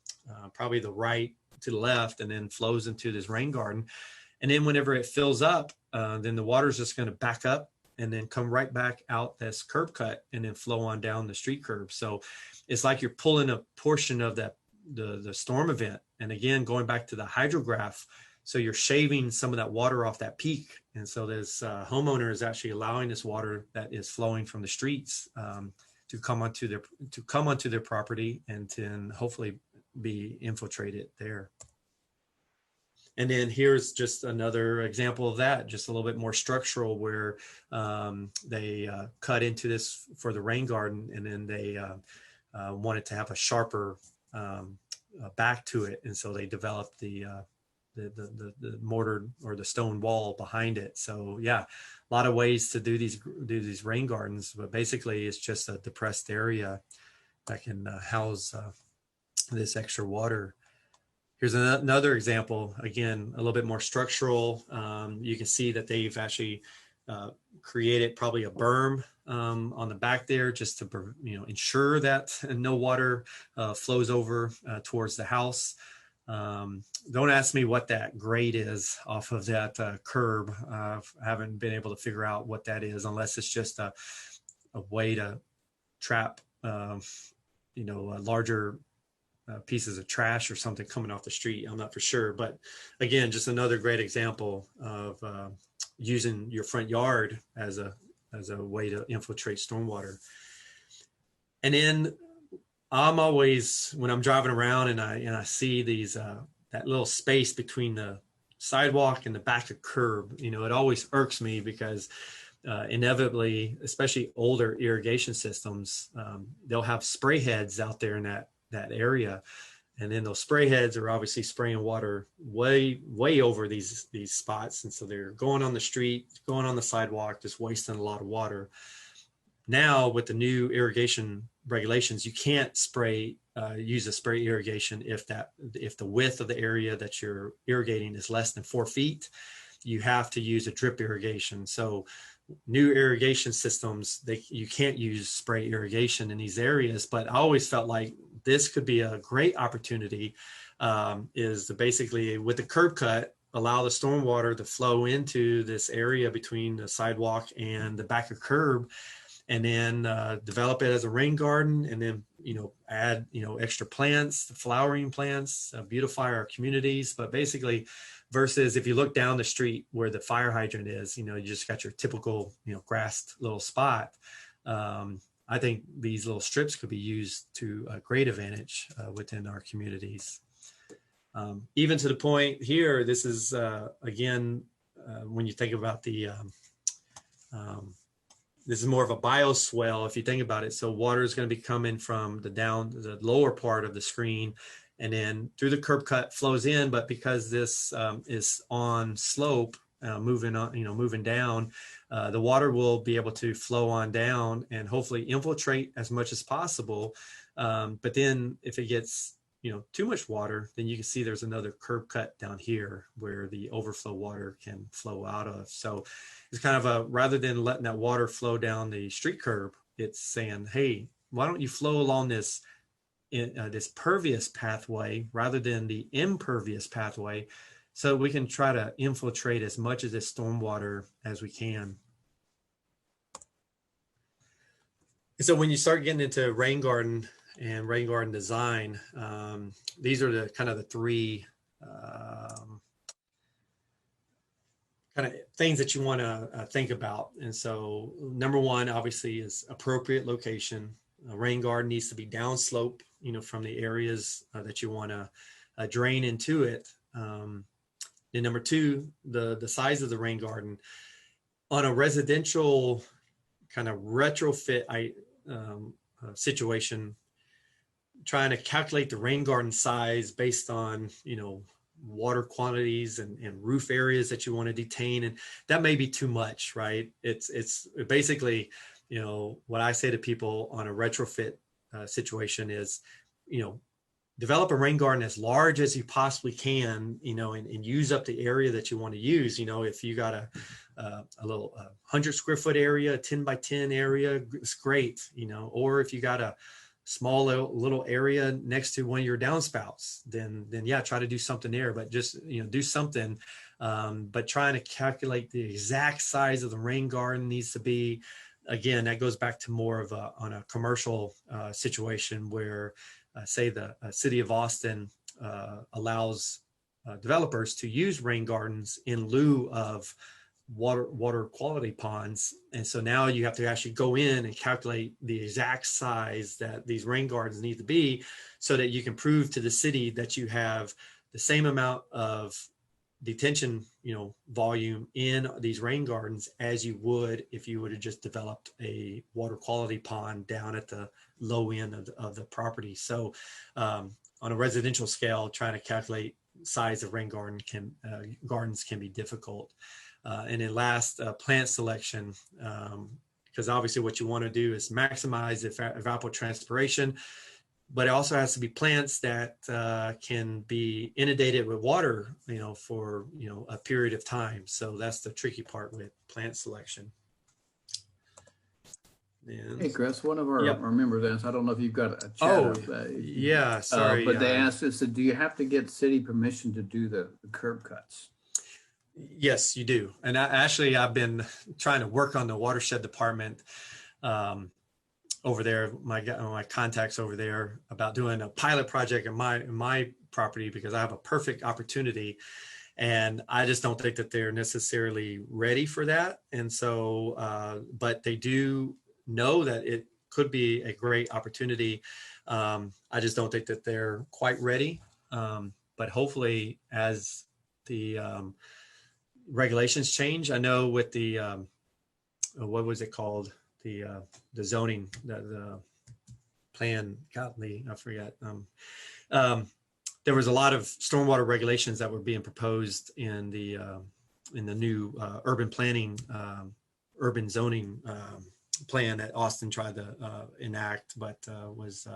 probably the right to the left and then flows into this rain garden. And then whenever it fills up, then the water is just going to back up and then come right back out this curb cut and then flow on down the street curb. So it's like you're pulling a portion of that, the storm event. And again, going back to the hydrograph, so you're shaving some of that water off that peak. And so this homeowner is actually allowing this water that is flowing from the streets to come onto their property and to hopefully be infiltrated there. And then here's just another example of that, just a little bit more structural, where they cut into this for the rain garden, and then they wanted to have a sharper back to it, and so they developed the mortar or the stone wall behind it. So yeah, a lot of ways to do these rain gardens, but basically it's just a depressed area that can house this extra water. Here's another example, again, a little bit more structural. You can see that they've actually created probably a berm on the back there just to ensure that no water flows over towards the house. Don't ask me what that grade is off of that curb. I haven't been able to figure out what that is, unless it's just a way to trap larger pieces of trash or something coming off the street. I'm not for sure, but again, just another great example of using your front yard as a way to infiltrate stormwater. And then I'm always, when I'm driving around and I see these that little space between the sidewalk and the back of curb. You know, it always irks me because inevitably, especially older irrigation systems, they'll have spray heads out there in that area. And then those spray heads are obviously spraying water way over these spots. And so they're going on the street, going on the sidewalk, just wasting a lot of water. Now with the new irrigation regulations, you can't use a spray irrigation if the width of the area that you're irrigating is less than 4 feet. You have to use a drip irrigation. So new irrigation systems, you can't use spray irrigation in these areas. But I always felt like this could be a great opportunity, is to basically, with the curb cut, allow the stormwater to flow into this area between the sidewalk and the back of curb, and then develop it as a rain garden, and then, you know, add, you know, extra plants, flowering plants, beautify our communities. But basically, versus if you look down the street where the fire hydrant is, you know, you just got your typical, you know, grassed little spot. I think these little strips could be used to a great advantage within our communities. Even to the point here, this is, again, when you think about the, this is more of a bioswale if you think about it. So water is going to be coming from the lower part of the screen, and then through the curb cut flows in. But because this is on slope, moving down, the water will be able to flow on down and hopefully infiltrate as much as possible. But then if it gets, you know, too much water, then you can see there's another curb cut down here where the overflow water can flow out of. So it's kind of rather than letting that water flow down the street curb, it's saying, hey, why don't you flow along this pervious pathway rather than the impervious pathway, so we can try to infiltrate as much of this stormwater as we can. And so when you start getting into rain garden and rain garden design, these are the kind of the three kind of things that you want to think about. And so number one, obviously, is appropriate location. A rain garden needs to be downslope, you know, from the areas that you want to drain into it. And number two, the size of the rain garden. On a residential kind of retrofit situation, trying to calculate the rain garden size based on, you know, water quantities and roof areas that you want to detain, and that may be too much, right? It's basically, you know, what I say to people on a retrofit situation is, you know, develop a rain garden as large as you possibly can, you know, and use up the area that you want to use. You know, if you got a little 100 square foot area, a 10 by 10 area, it's great, you know. Or if you got a small little area next to one of your downspouts, then yeah, try to do something there. But just, you know, do something. But trying to calculate the exact size of the rain garden needs to be, again, that goes back to more of on a commercial situation where, say, the city of Austin allows developers to use rain gardens in lieu of water quality ponds. And so now you have to actually go in and calculate the exact size that these rain gardens need to be, so that you can prove to the city that you have the same amount of detention, you know, volume in these rain gardens as you would if you would have just developed a water quality pond down at the low end of the property. So on a residential scale, trying to calculate size of rain gardens can be difficult. And then last, plant selection, because obviously what you want to do is maximize evapotranspiration, but it also has to be plants that can be inundated with water, you know, for, you know, a period of time. So that's the tricky part with plant selection. And, hey, Chris, one of our members asked, I don't know if you've got a chat. Oh, yeah, sorry. But they asked us, do you have to get city permission to do the curb cuts? Yes, you do. And I've been trying to work on the watershed department over there, my contacts over there, about doing a pilot project in my property, because I have a perfect opportunity, and I just don't think that they're necessarily ready for that. And so, but they do know that it could be a great opportunity. I just don't think that they're quite ready. But hopefully, as the regulations change. I know with the what was it called? The zoning, the plan. Godly, I forget. There was a lot of stormwater regulations that were being proposed in the new urban planning, urban zoning plan that Austin tried to enact, but was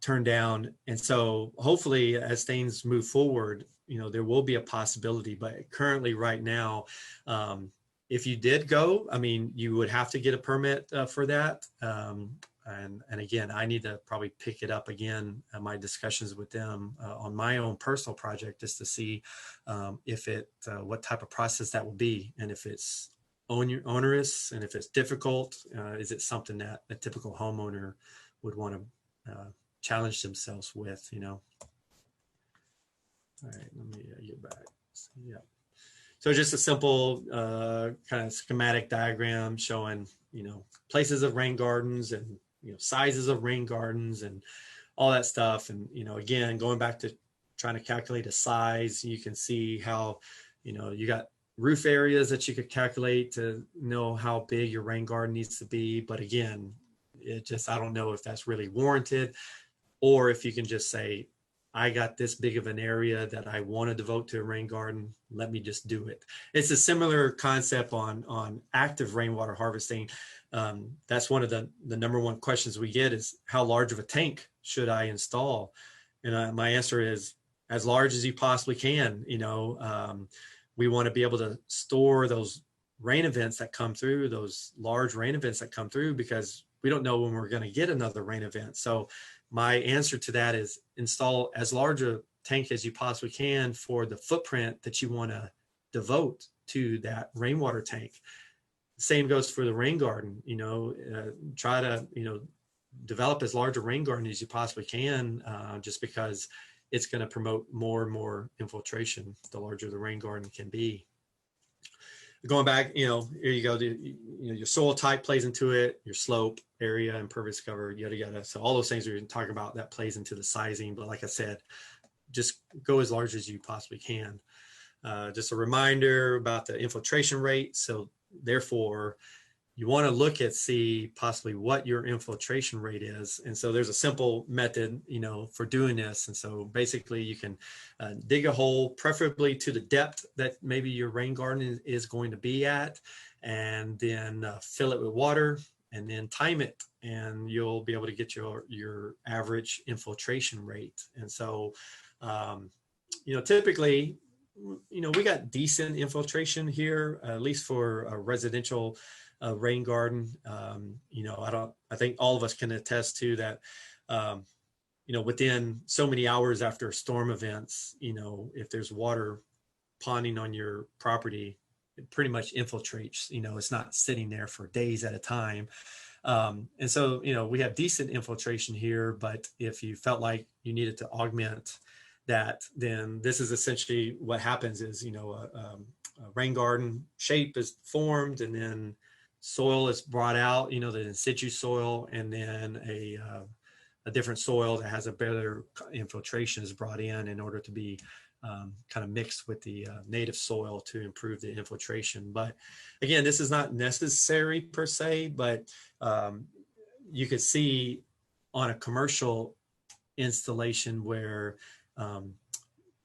turned down. And so hopefully as things move forward, there will be a possibility, but currently right now, if you did go, I mean, you would have to get a permit for that. And again, I need to probably pick it up again in my discussions with them on my own personal project, just to see if what type of process that will be, and if it's onerous, and if it's difficult. Is it something that a typical homeowner would want to challenge themselves with? All right, let me get back. Yeah. So just a simple kind of schematic diagram showing, places of rain gardens and, sizes of rain gardens and all that stuff. And, again, going back to trying to calculate a size, you can see how, you got roof areas that you could calculate to know how big your rain garden needs to be. But again, I don't know if that's really warranted, or if you can just say, I got this big of an area that I want to devote to a rain garden. Let me just do it. It's a similar concept on active rainwater harvesting. That's one of the number one questions we get is, how large of a tank should I install? And my answer is, as large as you possibly can. We want to be able to store those rain events that come through, those large rain events that come through, because we don't know when we're going to get another rain event. So my answer to that is, install as large a tank as you possibly can for the footprint that you want to devote to that rainwater tank. Same goes for the rain garden. Try to develop as large a rain garden as you possibly can, just because it's going to promote more and more infiltration the larger the rain garden can be. Going back, here you go. Your soil type plays into it, your slope, area, impervious cover, yada yada. So all those things we're talking about, that plays into the sizing. But like I said, just go as large as you possibly can. Just a reminder about the infiltration rate. So therefore, you want to look at possibly what your infiltration rate is. And so there's a simple method, for doing this. And so basically you can dig a hole, preferably to the depth that maybe your rain garden is going to be at, and then fill it with water, and then time it, and you'll be able to get your average infiltration rate. And so, typically, we got decent infiltration here, at least for a residential rain garden. I think all of us can attest to that. Within so many hours after storm events, if there's water ponding on your property, it pretty much infiltrates. It's not sitting there for days at a time. And so, we have decent infiltration here, but if you felt like you needed to augment that, then this is essentially what happens is, a rain garden shape is formed, and then soil is brought out, the in situ soil, and then a different soil that has a better infiltration is brought in order to be kind of mixed with the native soil to improve the infiltration. But again, this is not necessary per se, but you could see on a commercial installation where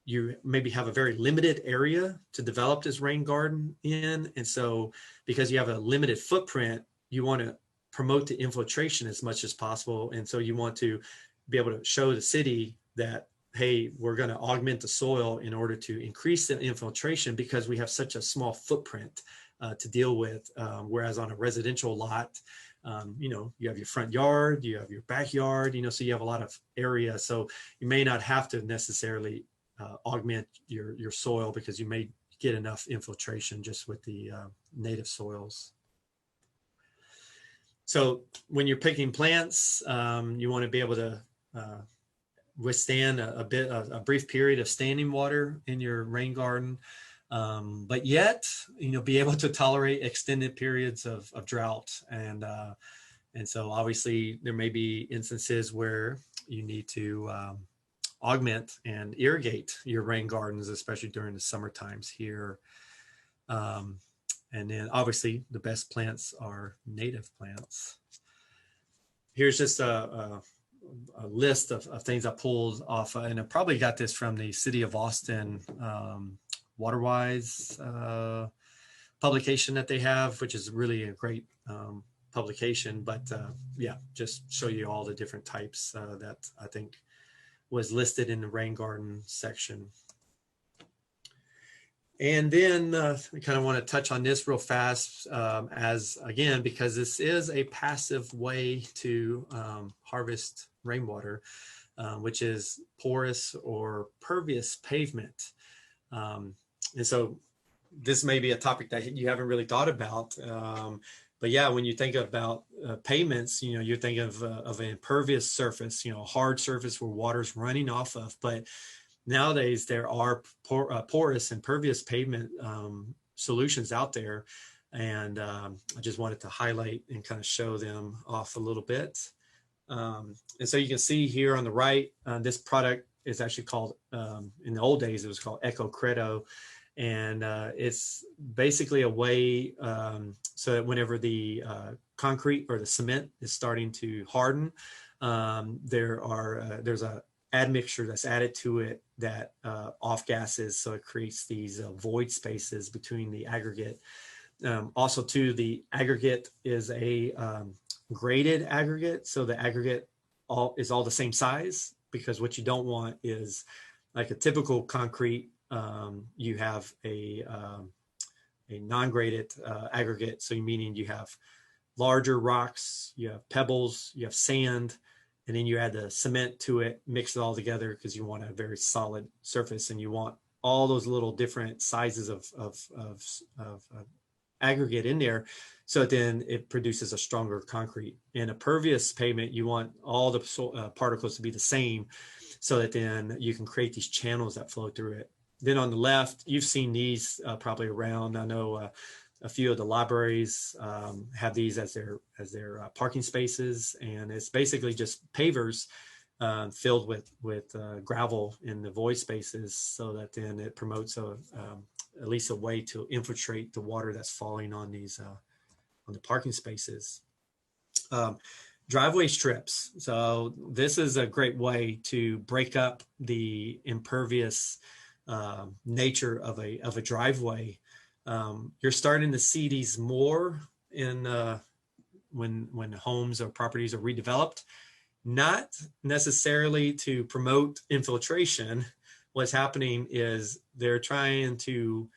you maybe have a very limited area to develop this rain garden in. And so because you have a limited footprint, you want to promote the infiltration as much as possible. And so you want to be able to show the city that, hey, we're going to augment the soil in order to increase the infiltration because we have such a small footprint to deal with. Whereas on a residential lot, you have your front yard, you have your backyard, so you have a lot of area. So you may not have to necessarily augment your soil because you may get enough infiltration just with the native soils. So when you're picking plants, you want to be able to withstand a brief period of standing water in your rain garden, but yet, be able to tolerate extended periods of drought. And so obviously there may be instances where you need to augment and irrigate your rain gardens, especially during the summer times here. And then obviously the best plants are native plants. Here's just a list of things I pulled off, and I probably got this from the City of Austin Waterwise publication that they have, which is really a great publication. But yeah, just show you all the different types that I think was listed in the rain garden section. And then I kind of want to touch on this real fast as, again, because this is a passive way to harvest rainwater, which is porous or pervious pavement. And so this may be a topic that you haven't really thought about. But yeah, when you think about pavements, you know, you're thinking of an impervious surface, you know, a hard surface where water's running off of. But nowadays, there are porous and pervious pavement solutions out there. And I just wanted to highlight and kind of show them off a little bit. And so you can see here on the right, this product is actually called, in the old days, it was called Eco Credo. And it's basically a way so that whenever the concrete or the cement is starting to harden, there's a admixture that's added to it that off gases, so it creates these void spaces between the aggregate. Also too, the aggregate is a graded aggregate, so the aggregate is all the same size, because what you don't want is like a typical concrete, you have a non-graded aggregate, so meaning you have larger rocks, you have pebbles, you have sand, and then you add the cement to it, mix it all together because you want a very solid surface, and you want all those little different sizes of aggregate in there, so then it produces a stronger concrete. In a pervious pavement, you want all the particles to be the same, so that then you can create these channels that flow through it. Then on the left, you've seen these probably around. I know a few of the libraries have these as their parking spaces, and it's basically just pavers filled with gravel in the void spaces, so that then it promotes at least a way to infiltrate the water that's falling on these on the parking spaces. Driveway strips. So this is a great way to break up the impervious nature of a driveway. You're starting to see these more in when homes or properties are redeveloped, not necessarily to promote infiltration. What's happening is they're trying to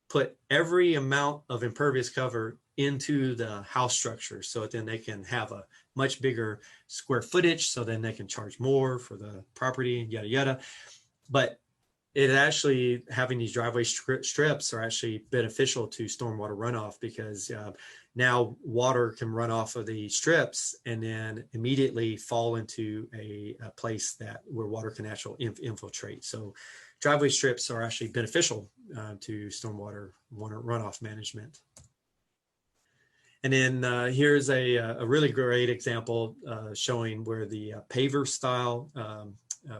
put every amount of impervious cover into the house structure, so then they can have a much bigger square footage, so then they can charge more for the property, yada yada. But it actually, having these driveway strips are actually beneficial to stormwater runoff, because now water can run off of the strips and then immediately fall into a place where water can actually infiltrate. So driveway strips are actually beneficial to stormwater runoff management. And then here's a really great example showing where the paver style,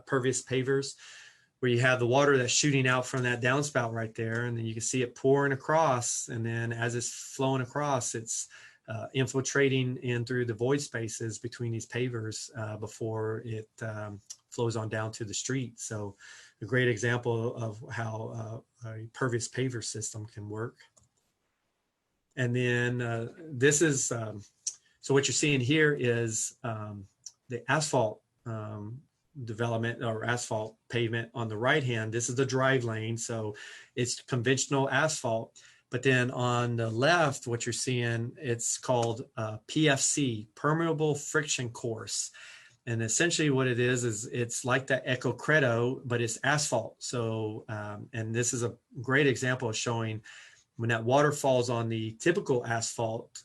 pervious pavers, where you have the water that's shooting out from that downspout right there, and then you can see it pouring across, and then as it's flowing across, it's infiltrating in through the void spaces between these pavers before it flows on down to the street. So a great example of how a pervious paver system can work. And then this is, so what you're seeing here is the asphalt development or asphalt pavement on the right hand. This is the drive lane, so it's conventional asphalt. But then on the left, what you're seeing, it's called PFC, permeable friction course. And essentially what it is it's like the Eco Credo, but it's asphalt. So, and this is a great example of showing when that water falls on the typical asphalt,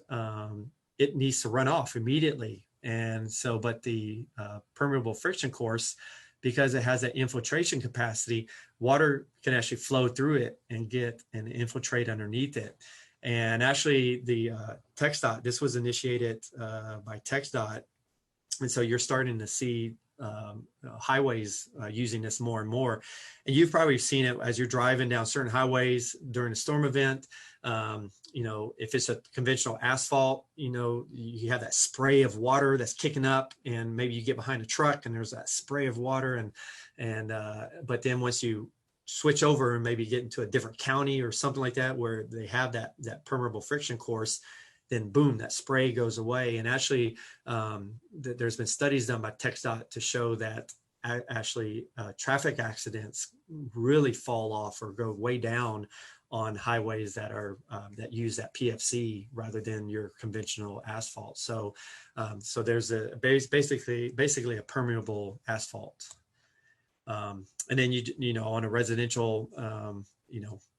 it needs to run off immediately. And so, but the permeable friction course, because it has that infiltration capacity, water can actually flow through it and get and infiltrate underneath it. And actually the TxDOT, this was initiated by TxDOT. And so you're starting to see highways using this more and more. And you've probably seen it as you're driving down certain highways during a storm event. If it's a conventional asphalt, you have that spray of water that's kicking up, and maybe you get behind a truck and there's that spray of water. But then once you switch over and maybe get into a different county or something like that, where they have that permeable friction course, then boom, that spray goes away. And actually, there's been studies done by TxDOT to show that actually traffic accidents really fall off or go way down on highways that are that use that PFC rather than your conventional asphalt. So there's basically a permeable asphalt. And then on a residential,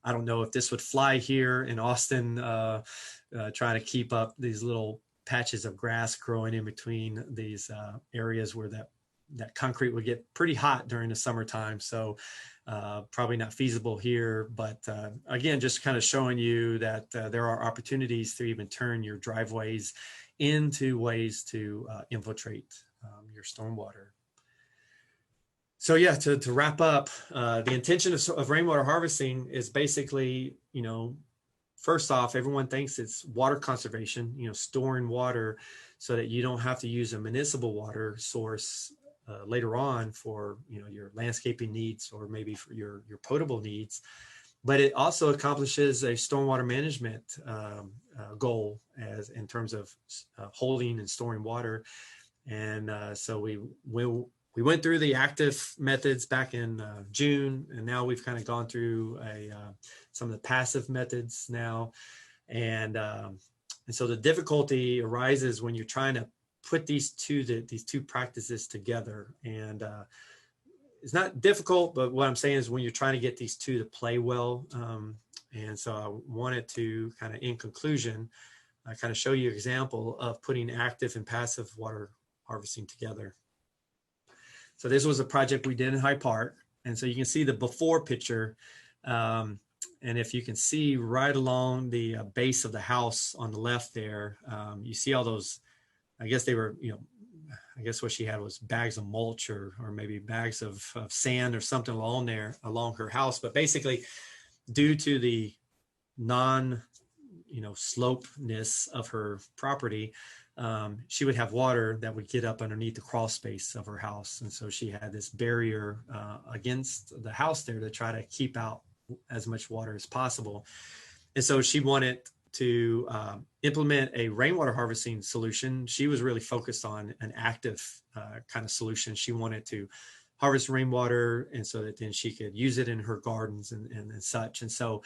I don't know if this would fly here in Austin, trying to keep up these little patches of grass growing in between these areas where that concrete would get pretty hot during the summertime. So probably not feasible here, but again, just kind of showing you that there are opportunities to even turn your driveways into ways to infiltrate your stormwater. So yeah, to wrap up, the intention of rainwater harvesting is basically, first off, everyone thinks it's water conservation, storing water so that you don't have to use a municipal water source later on for, your landscaping needs or maybe for your potable needs. But it also accomplishes a stormwater management goal in terms of holding and storing water. And so we went through the active methods back in June, and now we've kind of gone through some of the passive methods now. And so the difficulty arises when you're trying to put these two practices together. And it's not difficult, but what I'm saying is when you're trying to get these two to play well. And so I wanted to kind of, in conclusion, kind of show you an example of putting active and passive water harvesting together. So this was a project we did in Hyde Park. And so you can see the before picture. And if you can see right along the base of the house on the left there, you see all those, I guess they were, I guess what she had was bags of mulch or maybe bags of sand or something along her house. But basically, due to the slopeness of her property, she would have water that would get up underneath the crawl space of her house. And so she had this barrier against the house there to try to keep out as much water as possible. And so she wanted to implement a rainwater harvesting solution. She was really focused on an active kind of solution. She wanted to harvest rainwater, and so that then she could use it in her gardens and such. And so,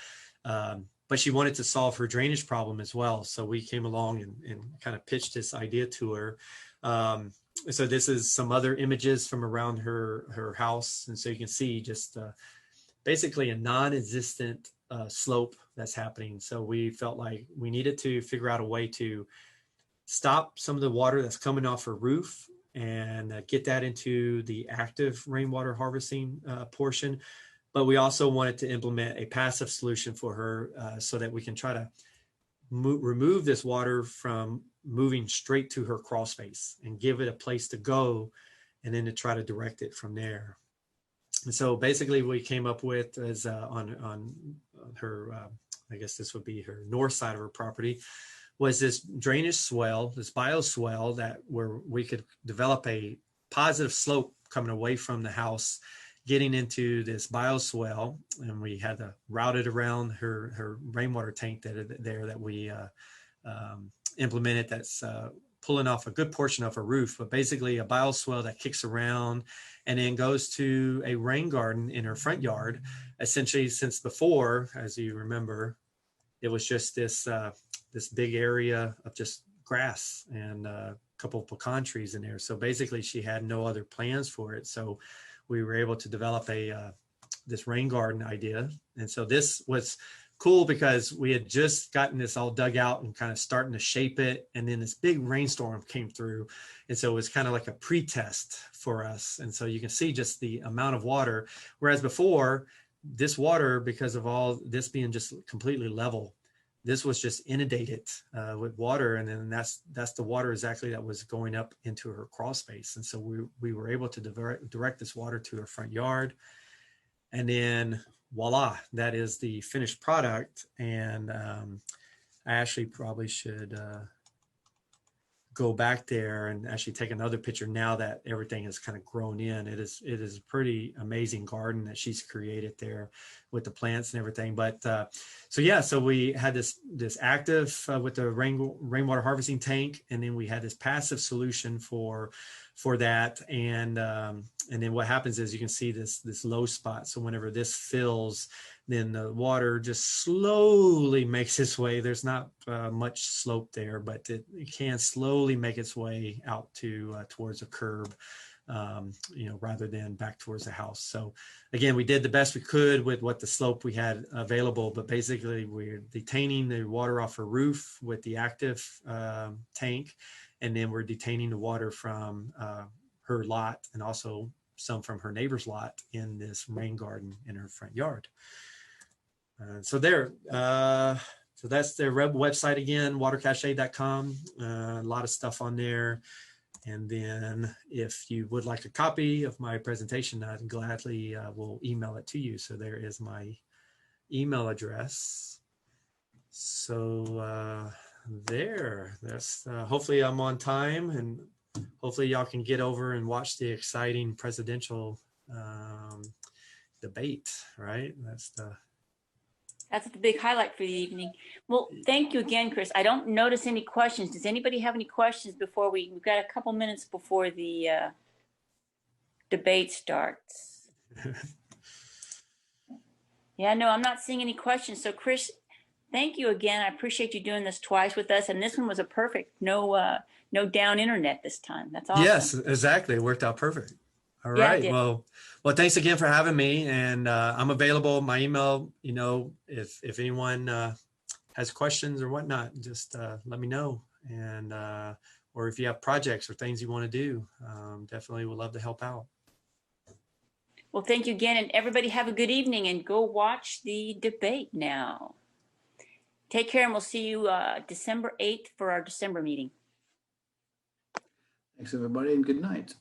but she wanted to solve her drainage problem as well. So we came along and kind of pitched this idea to her. So this is some other images from around her house. And so you can see just basically a non-existent slope that's happening. So we felt like we needed to figure out a way to stop some of the water that's coming off her roof and get that into the active rainwater harvesting portion. But we also wanted to implement a passive solution for her so that we can try to remove this water from moving straight to her crawl space and give it a place to go, and then to try to direct it from there. And so basically we came up with is on her, I guess this would be her north side of her property, was this drainage swell, this bioswell where we could develop a positive slope coming away from the house, getting into this bioswell. And we had to route it around her rainwater tank that we implemented that's pulling off a good portion of her roof, but basically a bioswell that kicks around and then goes to a rain garden in her front yard. Essentially, since before, as you remember, it was just this big area of just grass and a couple of pecan trees in there. So basically she had no other plans for it. So we were able to develop this rain garden idea. And so this was cool because we had just gotten this all dug out and kind of starting to shape it. And then this big rainstorm came through. And so it was kind of like a pre-test for us. And so you can see just the amount of water, whereas before this water, because of all this being just completely level, this was just inundated with water. And then that's the water exactly that was going up into her crawl space. And so we were able to direct this water to her front yard. And then voila, that is the finished product. And I actually probably should go back there and actually take another picture now that everything has kind of grown in. It is a pretty amazing garden that she's created there with the plants and everything. But so we had this active with the rainwater harvesting tank, and then we had this passive solution for that. And then what happens is you can see this low spot. So whenever this fills, then the water just slowly makes its way. There's not much slope there, but it can slowly make its way out to towards a curb, rather than back towards the house. So again, we did the best we could with what the slope we had available, but basically we're detaining the water off her roof with the active tank, and then we're detaining the water from her lot and also some from her neighbor's lot in this rain garden in her front yard. So that's their website again, watercache.com. A lot of stuff on there. And then if you would like a copy of my presentation, I'd gladly will email it to you. So there is my email address. So that's hopefully I'm on time, and hopefully y'all can get over and watch the exciting presidential debate, right? That's the big highlight for the evening. Well, thank you again, Chris. I don't notice any questions. Does anybody have any questions before we've got a couple minutes before the debate starts? Yeah, no, I'm not seeing any questions. So Chris, thank you again. I appreciate you doing this twice with us. And this one was a perfect, no down internet this time. That's awesome. Yes, exactly. It worked out perfect. All right. Well, thanks again for having me. And I'm available. My email, if anyone has questions or whatnot, just let me know. And or if you have projects or things you want to do, definitely would love to help out. Well, thank you again. And everybody have a good evening, and go watch the debate now. Take care, and we'll see you December 8th for our December meeting. Thanks, everybody, and good night.